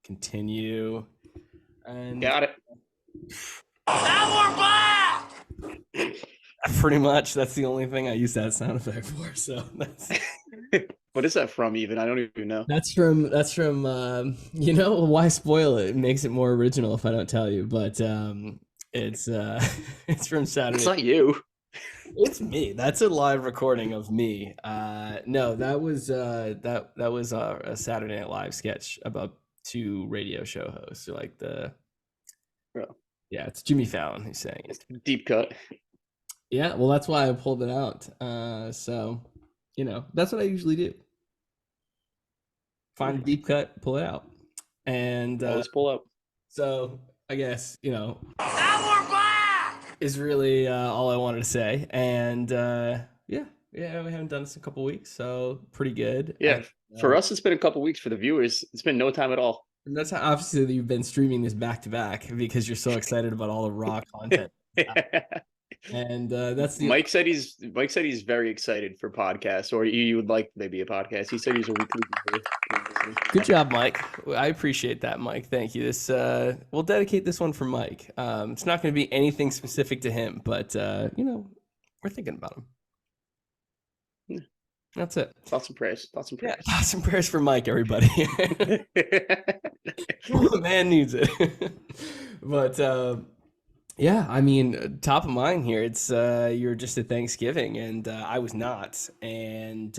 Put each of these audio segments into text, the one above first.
continue. And Got it. Now we're back! pretty much that's the only thing I use that sound effect for. So that's What is that from even? I don't even know. that's from why spoil it? It makes it more original if I don't tell you, but it's it's from Saturday. It's not you. It's me. That's a live recording of me. No, that was that was a Saturday Night Live sketch about two radio show hosts. Like yeah, it's Jimmy Fallon who's saying it. Deep cut. Yeah, well, that's why I pulled it out. So that's what I usually do. Find a deep cut, pull it out, and Always pull up. so I guess Now we're back! is really all I wanted to say. And yeah, we haven't done this in a couple weeks, so pretty good. Yeah, And, for us, it's been a couple weeks. For the viewers, it's been no time at all. and that's how obviously you've been streaming this back to back because you're so excited about all the raw content. And that's the Mike said he's very excited for podcasts, or you would like maybe a podcast. He said he's a weekly viewer. good job, Mike. I appreciate that, Mike. Thank you. This we'll dedicate this one for Mike. It's not going to be anything specific to him, but we're thinking about him. Yeah. That's it. Thoughts and prayers. Thoughts and Yeah, prayers. thoughts and prayers for Mike, everybody. The man needs it. But yeah, I mean, top of mind here. It's you're just at Thanksgiving, and I was not. And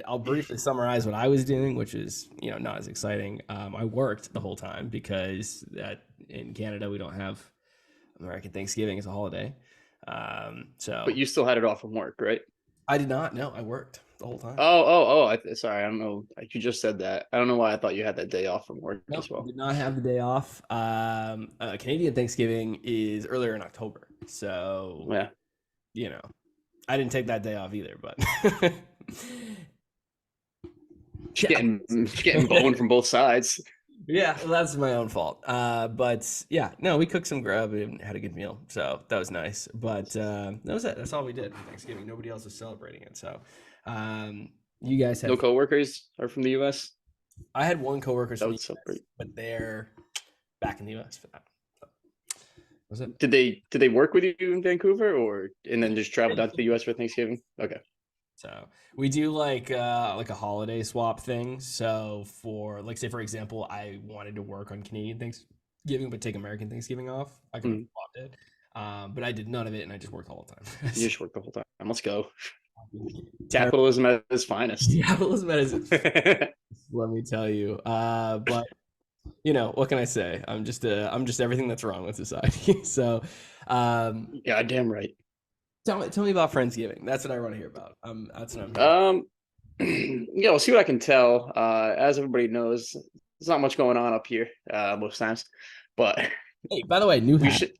I'll briefly summarize what I was doing, which is not as exciting. I worked the whole time because in Canada we don't have American Thanksgiving as a holiday. So, But you still had it off from work, right? I did not. No, I worked the whole time. Sorry, I don't know. You just said that. I don't know why I thought you had that day off from work No, as well. did not have the day off. Canadian Thanksgiving is earlier in October, so Yeah. I didn't take that day off either. But Getting boned from both sides. yeah, well, that's my own fault. But yeah, no, we cooked some grub and had a good meal, so that was nice. But that was it. That's all we did for Thanksgiving. Nobody else was celebrating it. So you guys had No coworkers are from the U.S. I had one coworker That from would the US, celebrate. but they're back in the US for that. Was it? Did they work with you in Vancouver, and then just travel down to the U.S. for Thanksgiving? Okay. So we do like a holiday swap thing. So for say for example, I wanted to work on Canadian Thanksgiving but take American Thanksgiving off. I could have swapped it, but I did none of it and I just worked the whole time. You just worked the whole time. Let's go. Capitalism at its finest. Capitalism at its let me tell you. But what can I say? I'm just everything that's wrong with society. So Yeah, damn right. Tell me about Friendsgiving. That's what I want to hear about. That's what I'm Yeah, we'll see what I can tell. As everybody knows, there's not much going on up here most times. But hey, by the way, new hat. should.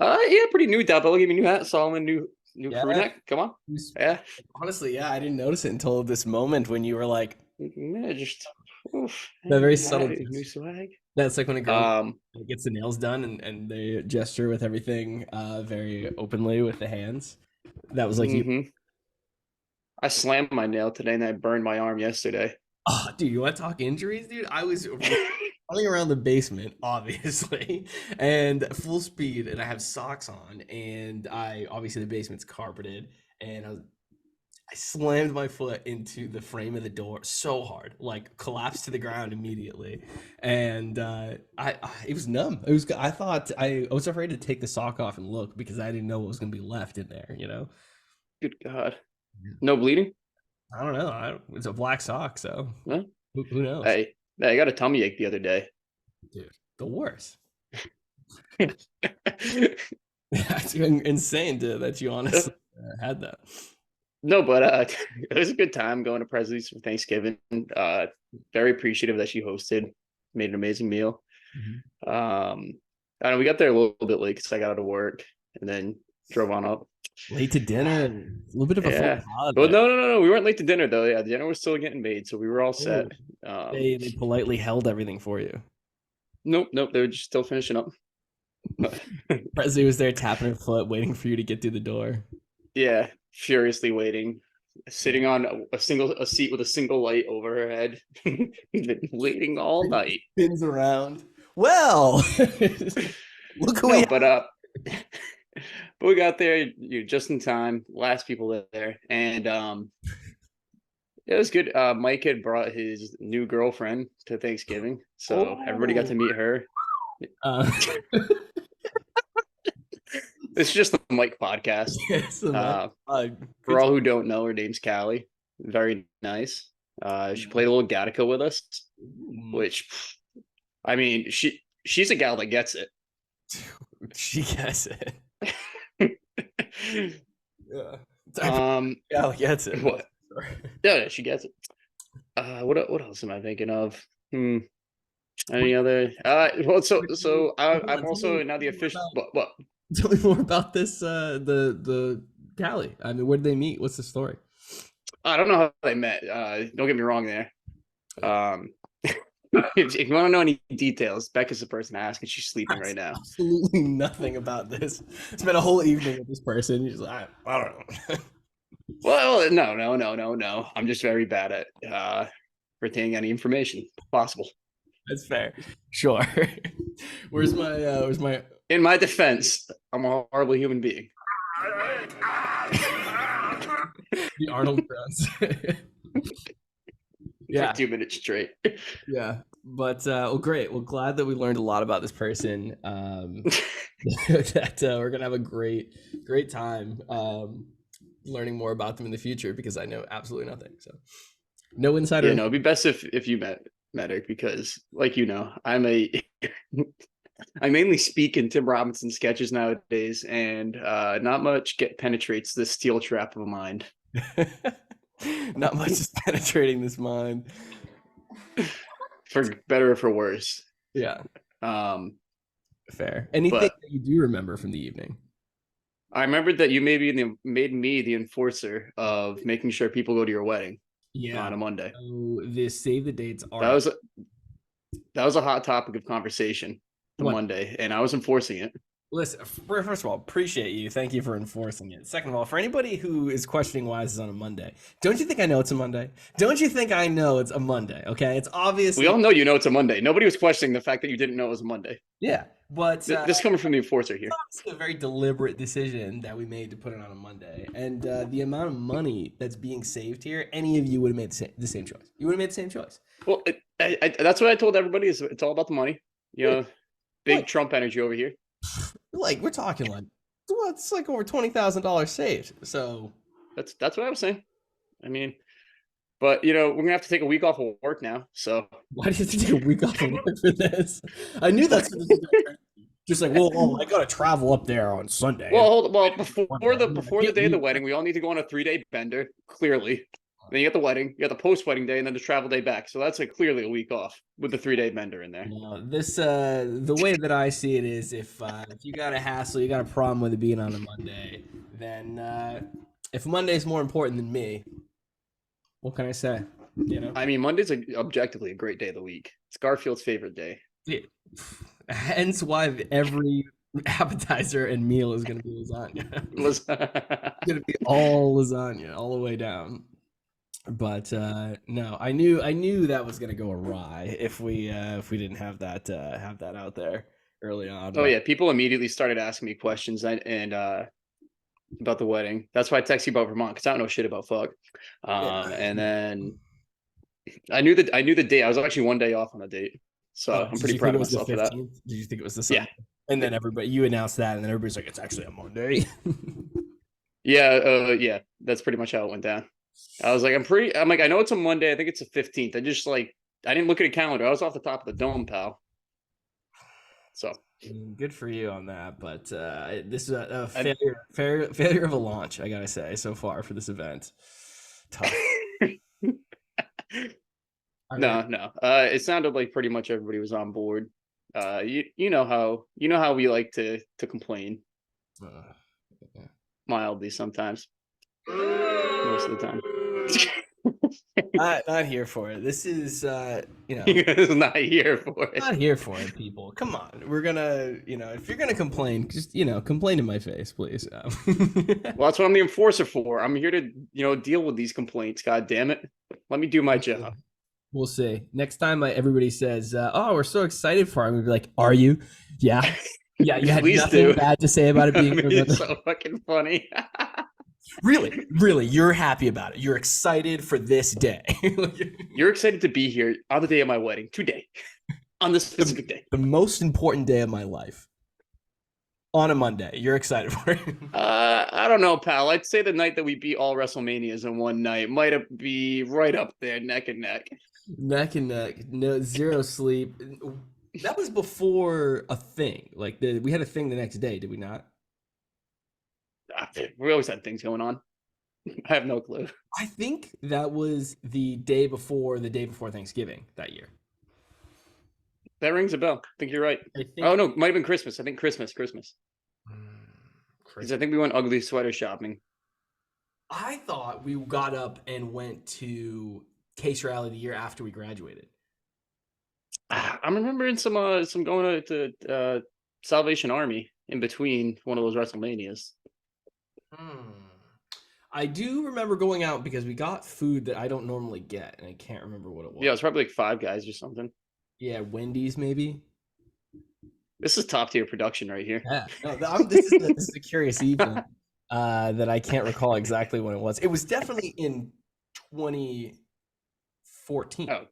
Yeah, pretty new hat. But look at me, new hat. Solomon, new crew neck. Come on. Yeah. Honestly, yeah, I didn't notice it until this moment when you were like, yeah, just that very subtle new swag. That's like when a girl gets the nails done and they gesture with everything very openly with the hands. That was like you. I slammed my nail today and I burned my arm yesterday. Oh, dude, you want to talk injuries, dude? I was running around the basement, obviously, and full speed, and I have socks on, and obviously the basement's carpeted, and I slammed my foot into the frame of the door so hard, like collapsed to the ground immediately, and it was numb. I thought I was afraid to take the sock off and look because I didn't know what was going to be left in there. Good God, no bleeding. I don't know. It's a black sock, so huh? Who knows? Hey, I got a tummy ache the other day. Dude, the worst. That's insane that you honestly had that. No, but it was a good time going to Presley's for Thanksgiving. Very appreciative that she hosted, made an amazing meal. I don't know, we got there a little bit late because I got out of work and then drove on up. Late to dinner, a little bit of a yeah. Well, no, we weren't late to dinner though. Yeah, dinner was still getting made, so we were all set. They politely held everything for you. Nope, they were just still finishing up. Presley was there tapping her foot, waiting for you to get through the door. Yeah, furiously waiting. sitting on a seat with a single light over her head. Been waiting all night. Spins around. Well, look who we No, have. but we got there just in time. Last people there, and it was good. Mike had brought his new girlfriend to Thanksgiving, so everybody got to meet her. Uh, It's just the Mike podcast. yes, good For all who don't know, her name's Callie. Very nice. She played a little Gattaca with us, which, I mean, she's a gal that gets it. she gets it. Yeah. Yeah, gets it. What? Yeah, she gets it. What else am I thinking of? Any other? Well, so I'm also now the official. What? Tell me more about this. The Callie. I mean, where did they meet? What's the story? I don't know how they met. Don't get me wrong there. If you want to know any details, Becca's the person to ask, and she's sleeping right now. Absolutely nothing about this. Spent a whole evening with this person. You're just like, I don't know. Well, no. I'm just very bad at retaining any information possible. That's fair. Sure. Where's my In my defense, I'm a horrible human being. the Arnold Browns? Yeah. For 2 minutes straight. Yeah. But well, great. Well, glad that we learned a lot about this person. That we're gonna have a great time learning more about them in the future, because I know absolutely nothing. So no insider. Yeah, no, it'd be best if you met her, because, like, I mainly speak in Tim Robinson sketches nowadays, and not much penetrates this steel trap of a mind. Not much is penetrating this mind. For better or for worse. Yeah. Fair. But- Anything that you do remember from the evening? I remembered that you made me the enforcer of making sure people go to your wedding on a Monday. So this save the dates are That was a hot topic of conversation on What? Monday, and I was enforcing it. Listen, first of all, appreciate you. Thank you for enforcing it. Second of all, for anybody who is questioning why this is on a Monday, don't you think I know it's a Monday? Don't you think I know it's a Monday? Okay, it's obvious. We all know it's a Monday. Nobody was questioning the fact that you didn't know it was a Monday. Yeah, but This is coming from the enforcer here. it's a very deliberate decision that we made to put it on a Monday, and the amount of money that's being saved here, any of you would have made the same choice. You would have made the same choice. Well, that's what I told everybody. Is it's all about the money. Big What? Trump energy over here. Like, we're talking like, well, it's like over $20,000 saved. So That's what I was saying. I mean, but we're gonna have to take a week off of work now. So why do you have to take a week off of work for this? I knew that's just like, well, I gotta travel up there on Sunday. well, before the day of the wedding, we all need to go on a 3-day bender. Clearly, then you got the wedding, you got the post-wedding day, and then the travel day back. So that's like clearly a week off with the 3-day bender in there. This the way that I see it is, if you got a hassle, you got a problem with it being on a Monday, then if Monday's more important than me, what can I say? I mean, Monday's objectively a great day of the week. It's Garfield's favorite day. Hence why every appetizer and meal is going to be lasagna. It's going to be all lasagna all the way down. But no, I knew that was going to go awry if we didn't have that out there early on. Oh yeah, people immediately started asking me questions and about the wedding. That's why I text you about Vermont, because I don't know shit about fuck. And then I knew the date. I was actually one day off on a date, so I'm pretty proud of myself for that. Did you think it was the Sunday? Yeah. And then you announced that, and then everybody's like, it's actually a Monday. Yeah, that's pretty much how it went down. I was like, I'm like, I know it's a Monday. I think it's the 15th. I didn't look at a calendar. I was off the top of the dome, pal. So good for you on that. But this is a failure of a launch, I gotta say, so far for this event. Tough. No. It sounded like pretty much everybody was on board. You know how we like to complain. Mildly sometimes. Most of the time. Not here for it. This is He is not here for it. not here for it, people. Come on. We're gonna, if you're gonna complain, just complain to my face, please. Well, that's what I'm the enforcer for. I'm here to, deal with these complaints. God damn it. Let me do my job. We'll see. Next time everybody says, "Oh, we're so excited for it," I'm gonna be like, "Are you? Yeah, yeah." You had Please nothing do. bad to say about it being. It's so fucking funny. Really, really, you're happy about it. You're excited for this day. You're excited to be here on the day of my wedding, today, on this specific day. The most important day of my life. On a Monday, you're excited for it. I don't know, pal. I'd say the night that we beat all WrestleManias in one night might be right up there, neck and neck. Neck and neck, no zero sleep. That was before a thing. Like we had a thing the next day, did we not? We always had things going on. I have no clue. I think that was the day before Thanksgiving that year. That rings a bell. I think you're right. I think, Oh no, it might have been Christmas. I think Christmas. Because I think we went ugly sweater shopping. I thought we got up and went to Case Rally the year after we graduated. I'm remembering some going to Salvation Army in between one of those WrestleManias. I do remember going out because we got food that I don't normally get, and I can't remember what it was. Yeah, it was probably like Five Guys or something. Yeah, Wendy's maybe. This is top tier production right here. Yeah, no, this is a curious evening that I can't recall exactly when it was. It was definitely in 2014. Oh,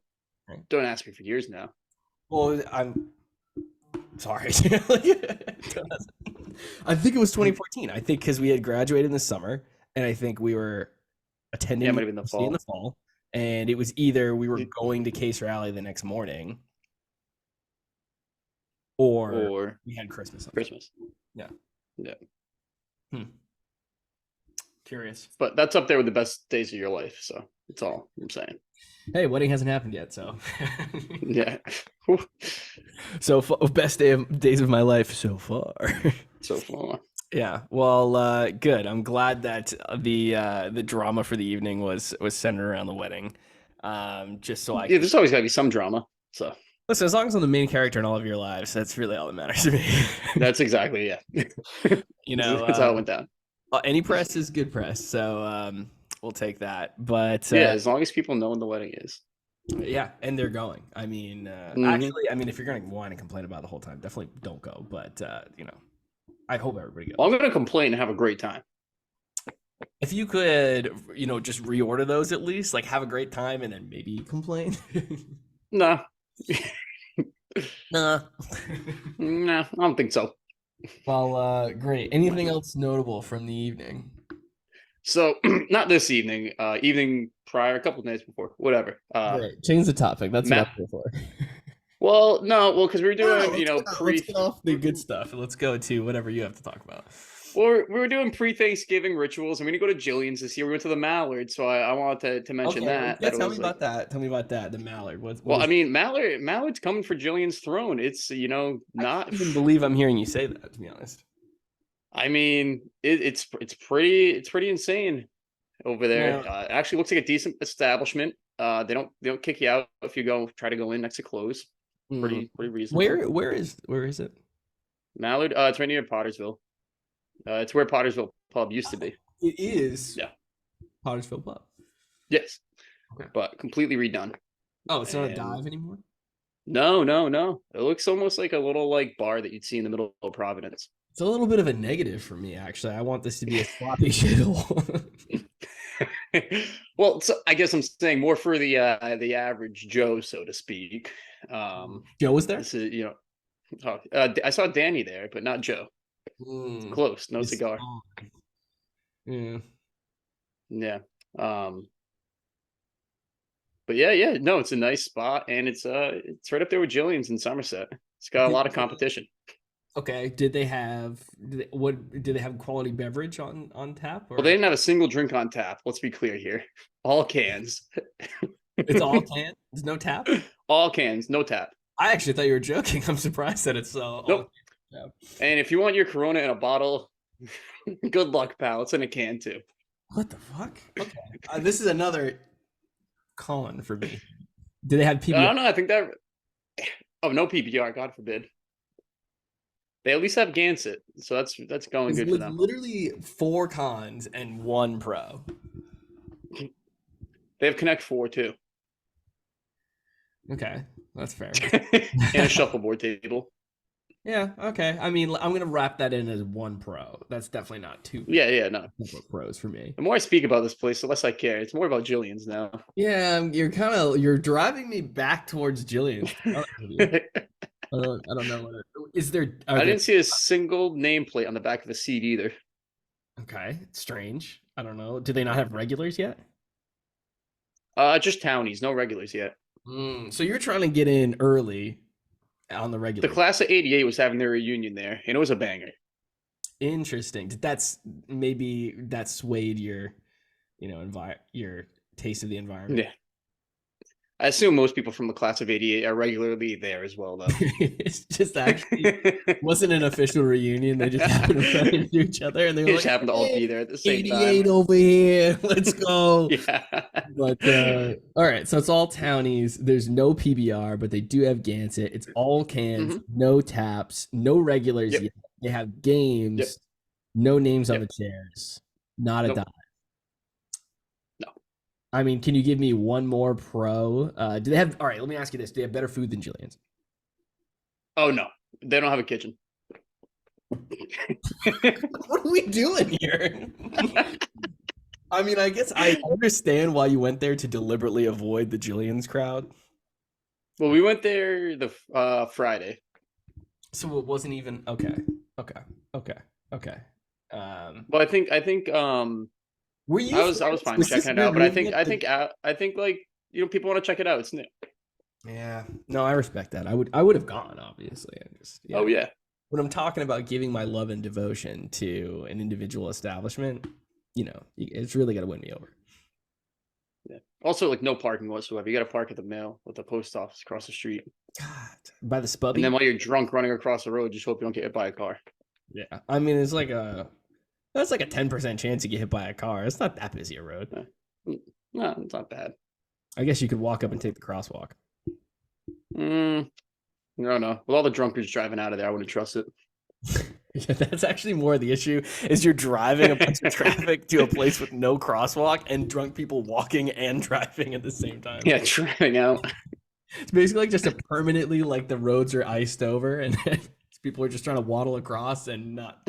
don't ask me for years now. Well, I'm sorry. I think it was 2014. I think because we had graduated in the summer, and I think we were attending Yeah, it might have been the fall. in the fall, and it was either we were going to Case Rally the next morning, or we had Christmas. Yeah. Curious. But that's up there with the best days of your life. So that's all I'm saying. Hey, wedding hasn't happened yet, so. Yeah. So best days of my life so far. So far. Yeah. Well, good. I'm glad that the drama for the evening was centered around the wedding. Just so Yeah, there's always got to be some drama. So listen, as long as I'm the main character in all of your lives, that's really all that matters to me. that's exactly that's how it went down. Any press is good press, so we'll take that. But yeah, as long as people know when the wedding is. Yeah, and they're going. I mean, actually, if you're gonna whine and complain about it the whole time, definitely don't go. But I hope everybody goes. Well, I'm gonna complain and have a great time. If you could, just reorder those at least, like have a great time and then maybe complain. Nah. Nah. Nah, I don't think so. Well, great. Anything else notable from the evening? So, not this evening. Evening prior, a couple of days before, whatever. Great. Change the topic. That's what I'm here for. Well, because we were doing, let's get off the good stuff. Let's go to whatever you have to talk about. Well, we were doing pre-Thanksgiving rituals. I'm going to go to Jillian's this year. We went to the Mallard, so I wanted to mention that. Yeah, tell me about that. Tell me about that. The Mallard. Mallard's coming for Jillian's throne. It's not. I can't even believe I'm hearing you say that. To be honest. I mean, it's pretty insane over there. Yeah. Actually, looks like a decent establishment. They don't kick you out if you try to go in next to close. Pretty reasonable. Where is it? Mallard. It's right near Pottersville. It's where Pottersville Pub used to be. It is. Yeah. Pottersville Pub. Yes. Okay. But completely redone. Oh, it's not a dive anymore? No. It looks almost like a little bar that you'd see in the middle of Providence. It's a little bit of a negative for me, actually. I want this to be a sloppy shithole. Well, so I guess I'm saying more for the average Joe, so to speak. Joe was there? This is, I saw Danny there, but not Joe. Close, no cigar. Yeah. Yeah. But yeah, no, it's a nice spot, and it's right up there with Jillian's in Somerset. It's got a lot of competition. Okay. Did they have quality beverage on tap? Or? Well, they didn't have a single drink on tap. Let's be clear here. All cans. It's all cans? There's no tap? All cans, no tap. I actually thought you were joking. I'm surprised that it's so. Nope. And if you want your Corona in a bottle, good luck, pal. It's in a can too. What the fuck? Okay. This is another con for me? Do they have I PBR? don't know. I think that. Oh, no PBR. God forbid. They at least have Gansett, so that's going It's good for them. literally 4 cons and 1 pro. They have Connect 4 too, Okay, that's fair. and a shuffleboard table. Yeah, okay. I mean, I'm gonna wrap that in as 1 pro. That's definitely not 2 Yeah, no. pros for me. The more I speak about this place, the less I care. It's more about Jillian's now. Yeah, you're driving me back towards Jillian. I don't know. Is there? Okay. I didn't see a single nameplate on the back of the seat either. Okay, strange. I don't know. Do they not have regulars yet? Just townies, no regulars yet. So you're trying to get in early on the regular. The class of '88 was having their reunion there, and it was a banger. Interesting. Maybe that swayed your, your taste of the environment. Yeah. I assume most people from the class of '88 are regularly there as well, though. It's just actually wasn't an official reunion. They just happened to run into each other, and they They were just like, happened to all be there at the same 88 time. over here. Let's go. Yeah. But all right, so it's all townies. There's no PBR, but they do have Gansett. It's all cans, no taps, no regulars Yep. yet. They have games, Yep. no names on Yep. the chairs, not a Nope. dime. No. I mean, can you give me one more pro? Do they have? All right, let me ask you this: do they have better food than Jillian's? Oh no, they don't have a kitchen. What are we doing here? I mean, I guess I understand why you went there to deliberately avoid the Jillian's crowd. Well, we went there the Friday. So it wasn't even okay. Well, I think Were you? I was fine Was this checking it your out, but I movement? think like people want to check it out. It's new. Yeah. No, I respect that. I would have gone, obviously. Oh yeah. When I'm talking about giving my love and devotion to an individual establishment, it's really got to win me over. Yeah. Also, like no parking whatsoever. You got to park at the mail with the post office across the street. God, by the Spubby. And then while you're drunk running across the road, just hope you don't get hit by a car. Yeah, I mean, that's like a 10% chance you get hit by a car. It's not that busy a road. No, it's not bad. I guess you could walk up and take the crosswalk. No. With all the drunkards driving out of there, I wouldn't trust it. Yeah, that's actually more the issue. Is you're driving a bunch of traffic to a place with no crosswalk and drunk people walking and driving at the same time. Yeah, driving out. It's basically like just a permanently like the roads are iced over and people are just trying to waddle across and not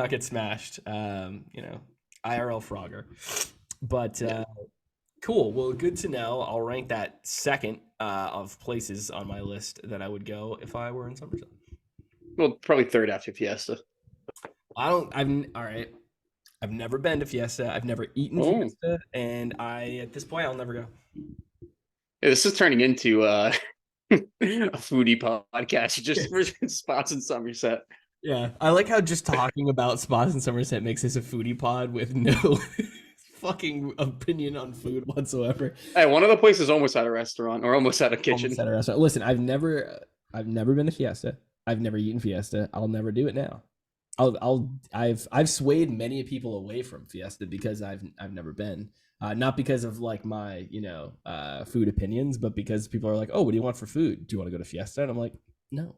get smashed. IRL Frogger. But cool. Well, good to know. I'll rank that second of places on my list that I would go if I were in Somerset. Well, probably third after Fiesta. All right. I've never been to Fiesta. I've never eaten Fiesta, and at this point I'll never go. Yeah, this is turning into a foodie podcast. Just for spots in Somerset. Yeah, I like how just talking about spots in Somerset makes this a foodie pod with no fucking opinion on food whatsoever. Hey, one of the places almost had a restaurant or almost had a kitchen. Almost had a restaurant. Listen, I've never been to Fiesta. I've never eaten Fiesta. I'll never do it now. I've swayed many people away from Fiesta because I've never been. Not because of like my food opinions, but because people are like, oh, what do you want for food? Do you want to go to Fiesta? And I'm like, no.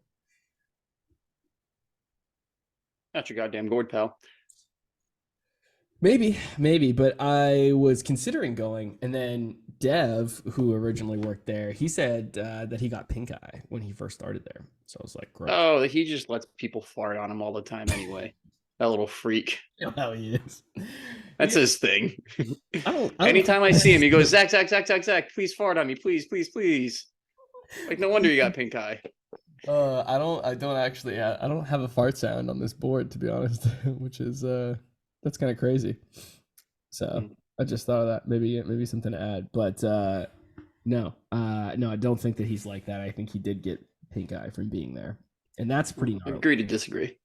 Not your goddamn gourd, pal. Maybe, but I was considering going, and then Dev, who originally worked there, he said that he got pink eye when he first started there. So I was like, gross. Oh, he just lets people fart on him all the time anyway. That little freak. How he is. That's his thing. I don't Anytime I see him, he goes, Zach, please fart on me, please. Like, no wonder you got pink eye. I don't have a fart sound on this board, to be honest, which is that's kind of crazy. So I just thought of that. Maybe something to add, but no, I don't think that he's like that. I think he did get pink eye from being there, and that's pretty gnarly. Agree to disagree.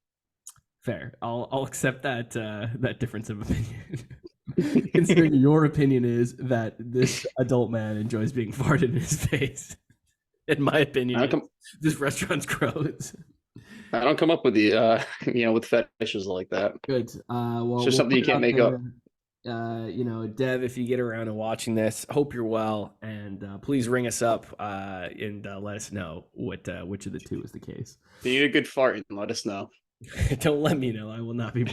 Fair. I'll accept that that difference of opinion. Considering your opinion is that this adult man enjoys being farted in his face. In my opinion, this restaurant's gross. I don't come up with the with fetishes like that. Good. Well, it's just something you can't make up. Dev, if you get around to watching this, hope you're well, and please ring us up and let us know which of the two is the case. If you need a good fart, let us know. Don't let me know. I will not be.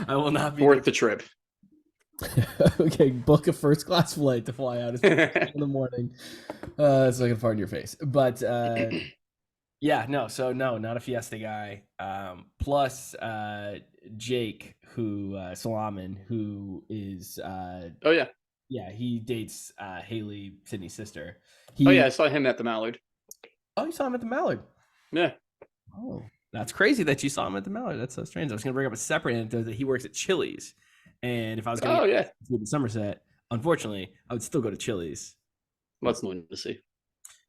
I will not be worth the trip. Okay, book a first class flight to fly out in the morning, so I can fart in your face. But yeah, no, not a Fiesta guy. Plus Jake, who Salaman, who is oh yeah, he dates Haley, Sydney's sister. I saw him at the Mallard. Oh, you saw him at the Mallard? Yeah. Oh, that's crazy that you saw him at the Mallard. That's so strange. I was going to bring up a separate anecdote that he works at Chili's, and if I was going to go to Somerset, unfortunately, I would still go to Chili's. That's annoying to see.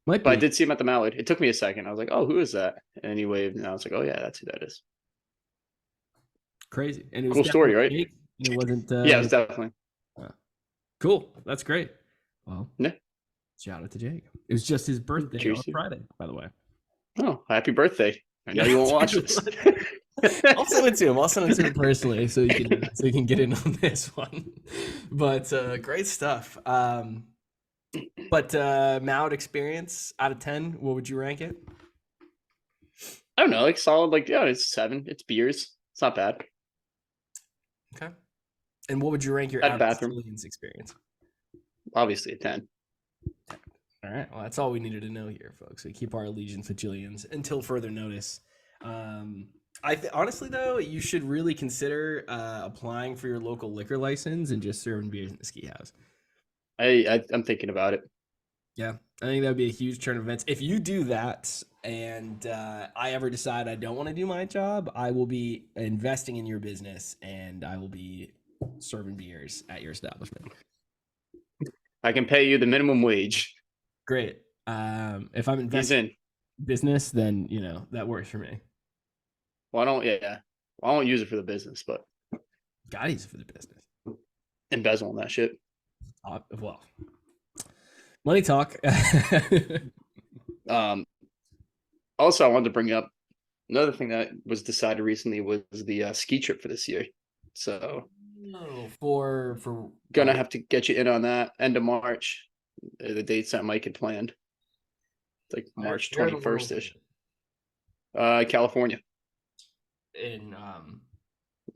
But I did see him at the Mallard. It took me a second. I was like, "Oh, who is that?" And he waved, and I was like, "Oh yeah, that's who that is." Crazy, and it was cool story, right? Jake. It wasn't. Yeah, it was definitely cool. That's great. Well, yeah. Shout out to Jake. It was just his birthday Cheers on Friday, by the way. Oh, happy birthday! I know you won't watch this. I'll send it to him. I'll send it to him personally so you can get in on this one. But great stuff. But Maud experience out of 10, what would you rank it? I don't know, like solid, like it's 7. It's beers. It's not bad. Okay. And what would you rank your Jillian's experience? Obviously a 10. All right. Well, that's all we needed to know here, folks. We keep our allegiance with Jillian's until further notice. Honestly, though, you should really consider applying for your local liquor license and just serving beers in the ski house. I'm thinking about it. Yeah, I think that would be a huge turn of events. If you do that and I ever decide I don't want to do my job, I will be investing in your business and I will be serving beers at your establishment. I can pay you the minimum wage. Great. If I'm investing in business, then that works for me. Well, I won't use it for the business, but gotta use it for the business. Embezzle on that shit. Well, money talk. Also, I wanted to bring up another thing that was decided recently was the ski trip for this year. So, for gonna have to get you in on that end of March. The dates that Mike had planned, like March 21st ish. California. In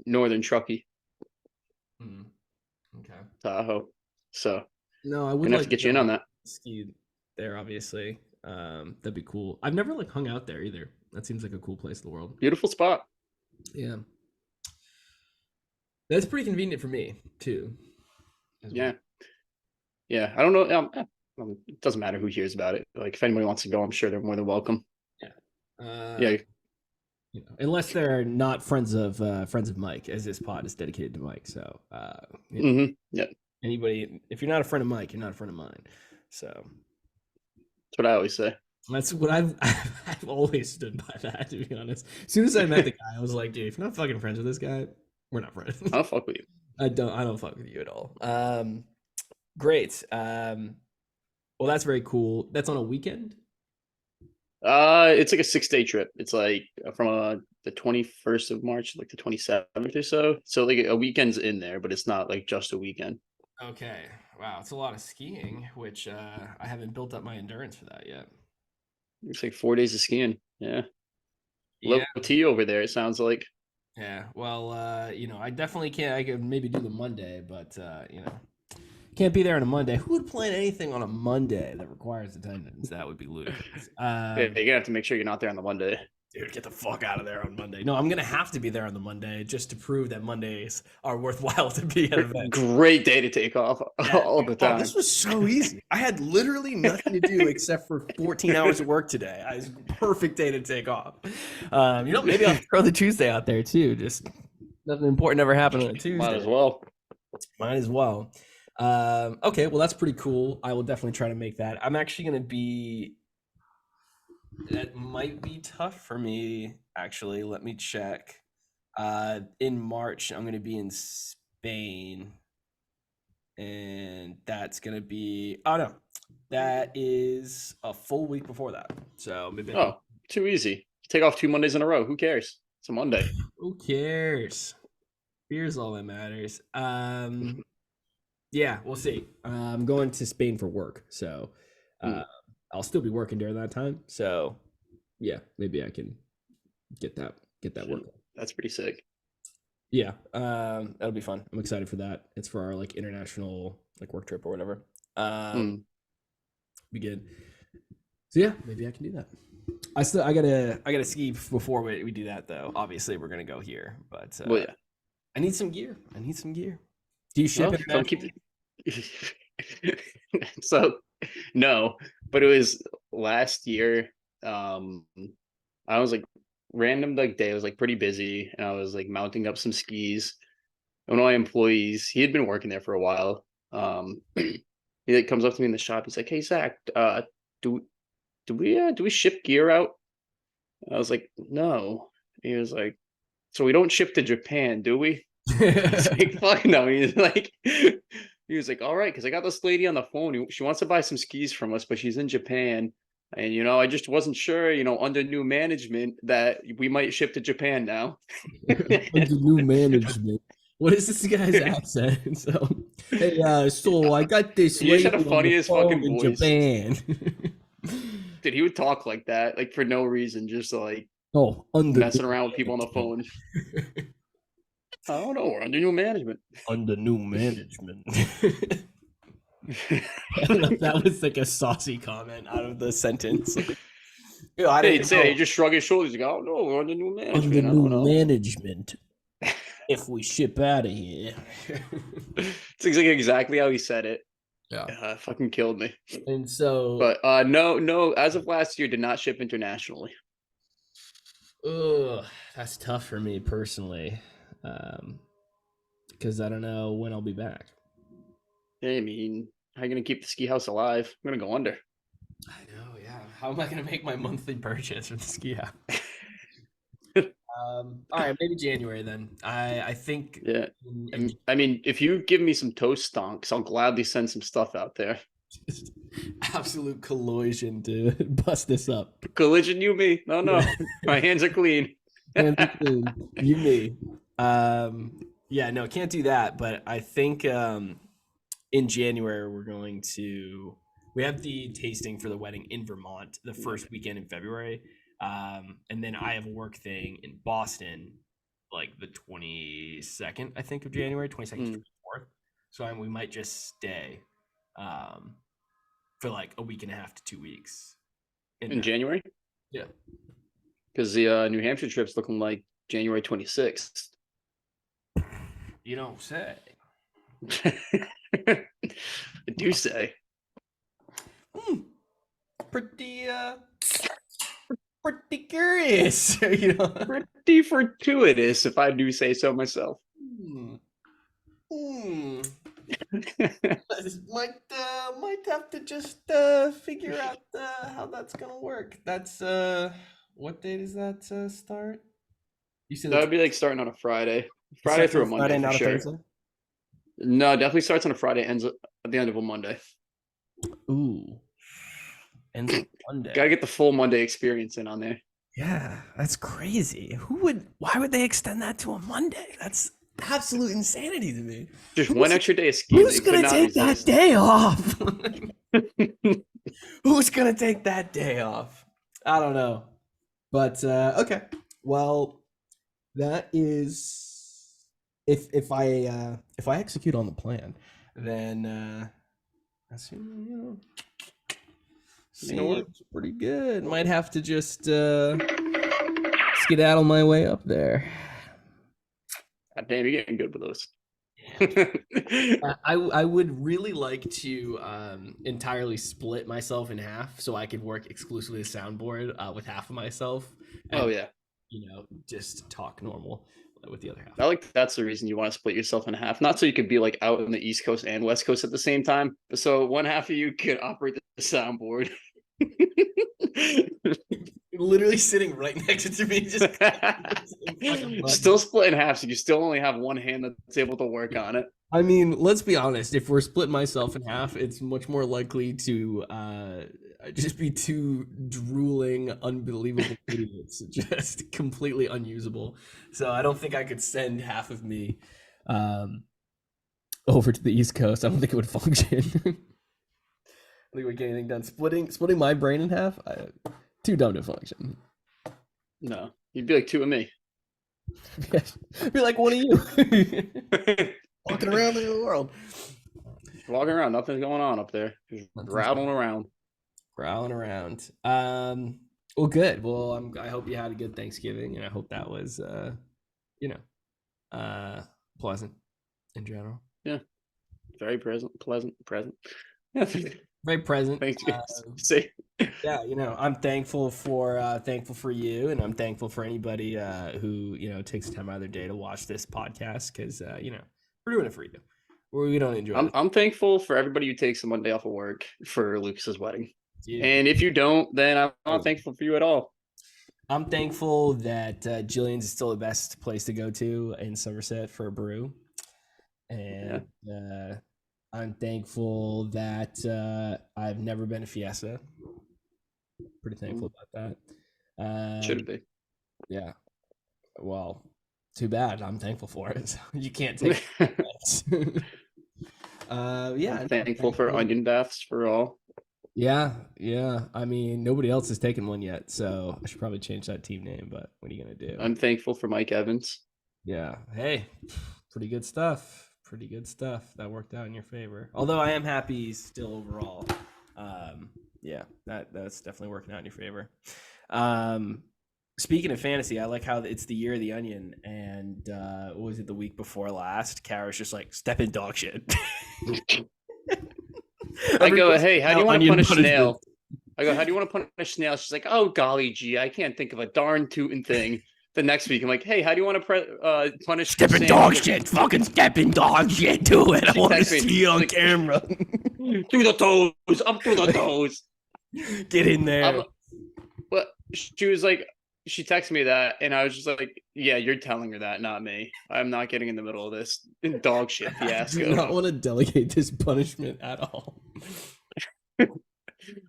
Northern Truckee. Okay. Tahoe. So no, I would like to get you in on that. Ski there, obviously. That'd be cool. I've never hung out there either. That seems like a cool place in the world. Beautiful spot. Yeah. That's pretty convenient for me too. Yeah. Yeah. I don't know. It doesn't matter who hears about it. Like if anybody wants to go, I'm sure they're more than welcome. Yeah. Yeah. Unless they're not friends of Mike, as this pod is dedicated to Mike. So yeah. Anybody, if you're not a friend of Mike, you're not a friend of mine. So that's what I always say. That's what I've always stood by that, to be honest. As soon as I met the guy, I was like, dude, if you're not fucking friends with this guy, we're not friends. I don't fuck with you. I don't fuck with you at all. Great. Well, that's very cool. That's on a weekend? It's like a 6-day trip. It's like from the 21st of March, like the 27th or so. So like a weekend's in there, but it's not like just a weekend. Okay. Wow, it's a lot of skiing, which I haven't built up my endurance for that yet. It's like 4 days of skiing. Yeah. Low T over there, it sounds like. Yeah. Well, I definitely can't. I could maybe do the Monday, but can't be there on a Monday. Who would plan anything on a Monday that requires attendance? That would be ludicrous. You're gonna have to make sure you're not there on the Monday. Dude, get the fuck out of there on Monday. No, I'm gonna have to be there on the Monday just to prove that Mondays are worthwhile to be at events. Great day to take off all the time. This was so easy. I had literally nothing to do except for 14 hours of work today. It was a perfect day to take off. Maybe I'll throw the Tuesday out there too. Just nothing important ever happened on a Tuesday. Might as well. Okay, well that's pretty cool. I will definitely try to make that. I'm actually gonna be. That might be tough for me. Actually, let me check. In March, I'm gonna be in Spain, and that's gonna be. Oh no, that is a full week before that. So maybe. Oh, too easy. Take off 2 Mondays in a row. Who cares? It's a Monday. Who cares? Beer's all that matters. Yeah, we'll see. I'm going to Spain for work, so I'll still be working during that time. So yeah, maybe I can get that work. That's pretty sick. Yeah, that'll be fun. I'm excited for that. It's for our like international like work trip or whatever. Be good. So yeah, maybe I can do that. I gotta ski before we do that though. Obviously, we're gonna go here, but Well, yeah. I need some gear. Do you ship it? Don't keep. So, no, but it was last year. I was like random like day. I was like pretty busy, and I was like mounting up some skis. One of my employees, he had been working there for a while. He like comes up to me in the shop. He's like, "Hey Zach, do we ship gear out?" I was like, "No." He was like, "So we don't ship to Japan, do we?" I was like, "Fuck no." He was like, "All right," because I got this lady on the phone. She wants to buy some skis from us, but she's in Japan. And I just wasn't sure, under new management that we might ship to Japan now. Under new management. What is this guy's accent? So, hey, so I got this He just lady had the on the funniest phone fucking in voice. Japan. Dude, he would talk like that, like for no reason, just like under messing around with people on the phone. I don't know. We're under new management. Under new management. I don't know if that was like a saucy comment out of the sentence. I didn't say it. He just shrugged his shoulders. Like, "Oh no, we're under new management." Under new management. If we ship out of here. It's exactly how he said it. Yeah. Fucking killed me. And so, but no, as of last year, did not ship internationally. Ugh, that's tough for me personally. Because I don't know when I'll be back. I mean, how are you gonna keep the ski house alive? I'm gonna go under. I know, yeah. How am I gonna make my monthly purchase for the ski house? All right, maybe January then. I think. Yeah. I mean, if you give me some toast stonks, I'll gladly send some stuff out there. Absolute collusion to bust this up. Collision, you me? No, my hands are clean. Hands are clean. You me. Yeah, no, can't do that. But I think in January we have the tasting for the wedding in Vermont the first weekend in February. And then I have a work thing in Boston, like the 22nd, I think, of January, 22nd, 24th. So we might just stay for like a week and a half to 2 weeks. In January? Yeah. Because the New Hampshire trip's looking like January 26th. You don't say. I do say. Pretty curious, Pretty fortuitous, if I do say so myself. Might have to just figure out how that's gonna work. That's what date is that start? You said that would be like starting on a Friday through a Monday for sure. No, definitely starts on a Friday, ends at the end of a Monday. Ooh. Ends on Monday. Gotta get the full Monday experience in on there. Yeah, that's crazy. Why would they extend that to a Monday? That's absolute insanity to me. Just one extra day of skiing. Who's gonna take that day off? Who's gonna take that day off? I don't know. But okay. Well, that is if I execute on the plan, then that's seems pretty good. Might have to just skedaddle my way up there. God damn, you're getting good with those. I would really like to entirely split myself in half so I could work exclusively the soundboard with half of myself. And, just talk normal with the other half. I like that's the reason you want to split yourself in half, not so you could be like out in the East Coast and West Coast at the same time. So one half of you could operate the soundboard. Literally sitting right next to me, just still split in half, so you still only have one hand that's able to work on it. I mean, let's be honest. If we're splitting myself in half, it's much more likely to just be two drooling, unbelievable idiots, just completely unusable. So I don't think I could send half of me over to the East Coast. I don't think it would function. I don't think we get anything done. Splitting my brain in half, too dumb to function. No, you'd be like two of me. Be like one of you. Walking around the world. Walking around, nothing's going on up there. Just rattling around. Growling around. Well, good. Well, I hope you had a good Thanksgiving, and I hope that was, pleasant in general. Yeah, very pleasant. Yeah, Very present. thanks. See, Yeah, I'm thankful for you, and I'm thankful for anybody who takes time out of their day to watch this podcast because we're doing it for you. We don't enjoy it. I'm thankful for everybody who takes one day off of work for Lucas's wedding. Yeah. And if you don't, then I'm not thankful for you at all. I'm thankful that Jillian's is still the best place to go to in Somerset for a brew. And I'm thankful that I've never been to Fiesta. Pretty thankful about that. Should be. Yeah. Well, too bad. I'm thankful for it. You can't take it. I'm thankful for onion baths for all. Yeah. I mean, nobody else has taken one yet, so I should probably change that team name, but what are you going to do? I'm thankful for Mike Evans. Yeah. Hey, pretty good stuff. That worked out in your favor. Although I am happy still overall. That's definitely working out in your favor. Speaking of fantasy, I like how it's the year of the onion, and what was it, the week before last? Kara's just like, step in dog shit. I go, hey, how do you want to punish Snail? I go, how do you want to punish Snail? She's like, oh, golly gee, I can't think of a darn tootin' thing. The next week, I'm like, hey, how do you want to punish Step in dog shit. Fucking step in dog shit. Do it. I want to see you on camera. Through the toes. I'm through the toes. Get in there. But she was like, she texted me that, and I was just like, yeah, you're telling her that, not me. I'm not getting in the middle of this dog shit fiasco. I do not want to delegate this punishment at all.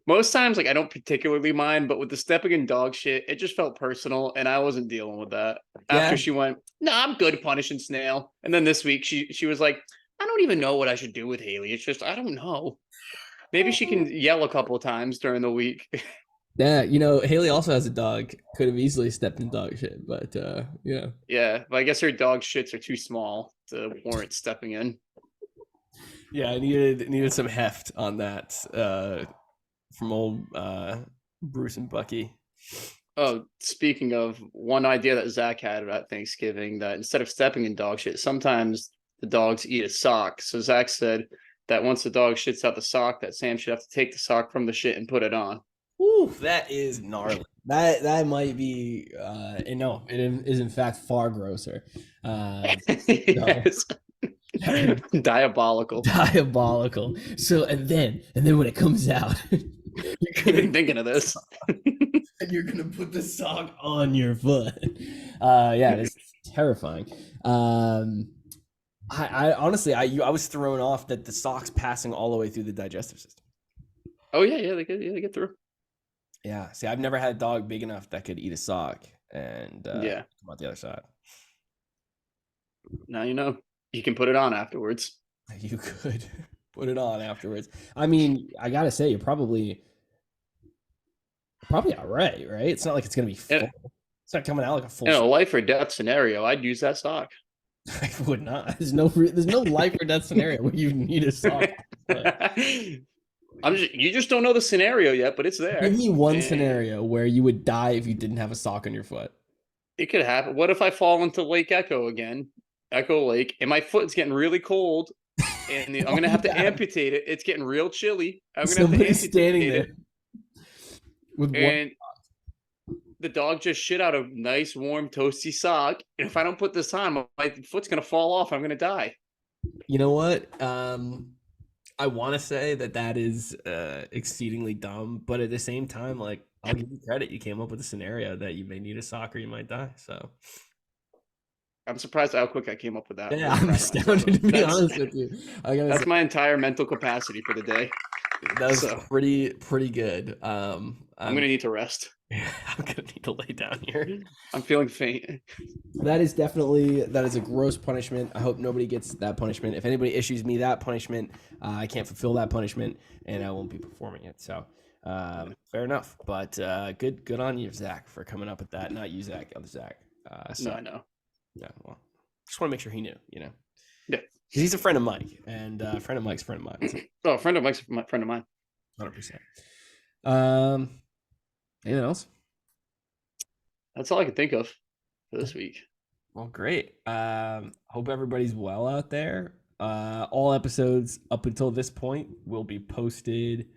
Most times, like, I don't particularly mind, but with the stepping in dog shit, it just felt personal, and I wasn't dealing with that. After she went, no, I'm good punishing Snail. And then this week, she was like, I don't even know what I should do with Haley. It's just, I don't know. Maybe she can yell a couple of times during the week. Yeah, Haley also has a dog. Could have easily stepped in dog shit, but yeah. Yeah, but I guess her dog shits are too small to warrant stepping in. Yeah, I needed some heft on that from old Bruce and Bucky. Oh, speaking of, one idea that Zach had about Thanksgiving, that instead of stepping in dog shit, sometimes the dogs eat a sock. So Zach said that once the dog shits out the sock, that Sam should have to take the sock from the shit and put it on. Ooh, that is gnarly. That might be no, it is in fact far grosser. Yes. Diabolical. So and then when it comes out, You've been thinking of this. And you're gonna put the sock on your foot. Yeah, it's terrifying. I honestly I was thrown off that the sock's passing all the way through the digestive system. Oh yeah, they get through. Yeah, see, I've never had a dog big enough that could eat a sock and come out the other side. Now you know. You can put it on afterwards. You could put it on afterwards. I mean, I gotta say, you're probably all right? It's not like it's gonna be full. It's not coming out like a full. In a life or death scenario, I'd use that sock. I would not. There's no life or death scenario where you need a sock. You just don't know the scenario yet, but it's there. Give me one scenario where you would die if you didn't have a sock on your foot. It could happen. What if I fall into Lake Echo again? Echo Lake, and my foot's getting really cold, and I'm gonna have to amputate it. It's getting real chilly. I'm gonna have to amputate standing there with and the dog just shit out a nice, warm, toasty sock. And if I don't put this on, my foot's gonna fall off. I'm gonna die. You know what? I want to say that is exceedingly dumb, but at the same time, like, I'll give you credit. You came up with a scenario that you may need a sock or you might die. So. I'm surprised how quick I came up with that. Yeah, I'm astounded, to be honest with you. That's my entire mental capacity for the day. That was So- pretty good. I'm gonna need to rest. I'm gonna need to lay down here. I'm feeling faint. That is a gross punishment. I hope nobody gets that punishment. If anybody issues me that punishment, I can't fulfill that punishment, and I won't be performing it. So, fair enough. But good on you, Zach, for coming up with that. Not you, Zach, other Zach. No, I know. Yeah, well, just want to make sure he knew. Yeah. 'Cause he's a friend of Mike, and a friend of Mike's a friend of mine. So Oh, a friend of Mike's my friend of mine. 100%. Anything else? That's all I can think of for this week. Well, great. Hope everybody's well out there. All episodes up until this point will be posted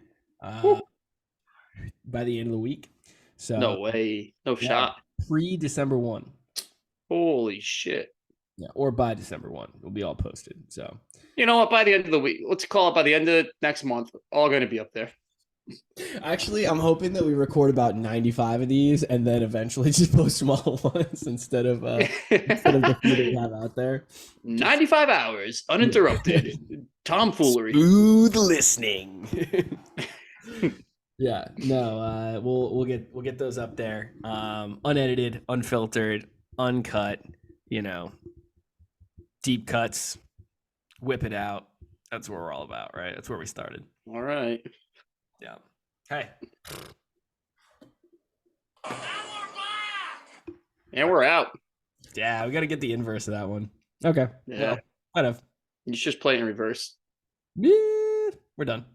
by the end of the week. So No way. No shot. Pre-December 1. Holy shit. Yeah, or by December 1. It'll be all posted. So You know what? By the end of the week, let's call it by the end of next month, all going to be up there. actually, I'm hoping that we record about 95 of these and then eventually just post them all at once instead of the few that we have out there. 95 hours uninterrupted tomfoolery. Smooth listening. Yeah, no, we'll get those up there, unedited, unfiltered, uncut, deep cuts, whip it out. That's what we're all about, right? That's where we started. All right. Yeah. Hey. And we're out. Yeah, we got to get the inverse of that one. Okay. Yeah. Well, kind of. You should just play it in reverse. Yeah, we're done.